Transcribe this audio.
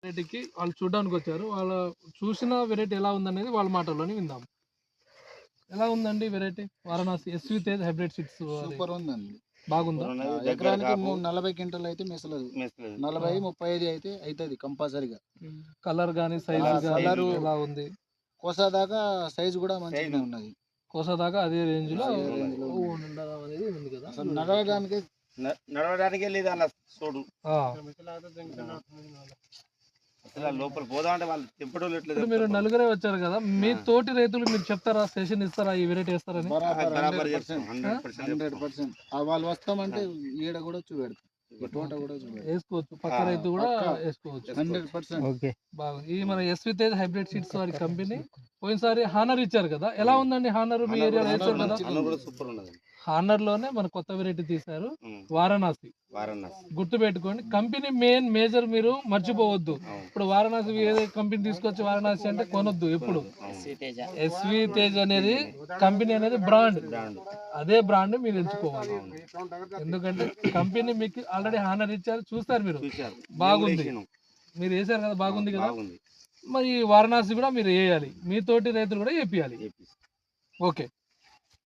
వెరైటీకి వాళ్ళు చూడడానికి వచ్చారు. వాళ్ళ చూసిన వెరైటీ ఎలా ఉందనేది వాళ్ళ మాటల్లోనే విందాం. ఎలా ఉందండి variety? Varanasi SV Tej hybrid seeds super ఉందండి. బాగుందా? ఎకరానికి 40 క్వింటల్ అయితే మెసలేదు. 40, 35 అయితే అవుతుంది కంపల్సరీగా. కలర్ కానీ సైజ్ కలర్ ఎలా ఉంది? కోసా దాకా సైజ్ కూడా మంచిగానే ఉన్నది. కోసా దాకా అదే రేంజ్ లో అనేది ఉంది కదా. అసలు నడవడానికే లేదు అలా చూడు. అసలు లోపల పోదాం అంటే వాళ్ళు తిప్పడం ఇప్పుడు మీరు నలుగురే వచ్చారు కదా, మీ తోటి రైతులు మీరు చెప్తారా, సెషన్ ఇస్తారా ఈ వెరైటీ వేస్తారని? 100%. వాళ్ళు వస్తామంటే ఈడ కూడా చూపెడతాం, తోట కూడా వేసుకోవచ్చు, పక్క రైతు కూడా వేసుకోవచ్చు. 100%. బాగా ఈ మన ఎస్వి తేజ్ హైబ్రిడ్ సీడ్స్ వారి కంపెనీ పోయినసారి హానర్ ఇచ్చారు కదా, ఎలా ఉందండి హానర్? మీ ఏరియాలో వేసారు కదా? సూపర్ ఉన్నది. హానర్ లోనే మన కొత్త వెరైటీ తీశారు, వారణాసి. గుర్తు పెట్టుకోండి, కంపెనీ మెయిన్ మేజర్ మీరు మర్చిపోవద్దు. ఇప్పుడు వారణాసి ఏదో కంపెనీ తీసుకొచ్చి వారణాసి అంటే కొనొద్దు ఎప్పుడు. ఎస్వి తేజ్ అనేది కంపెనీ అనేది బ్రాండ్, అదే బ్రాండ్ మీరు ఎంచుకోవాలి. ఎందుకంటే కంపెనీ మీకు ఆల్రెడీ హానర్ ఇచ్చారు, చూస్తారు మీరు, బాగుంది, మీరు వేసారు కదా, బాగుంది కదా. మరి వారణాసి కూడా మీరు వేయాలి, మీ తోటి రైతులు కూడా వేపియాలి. ఓకే.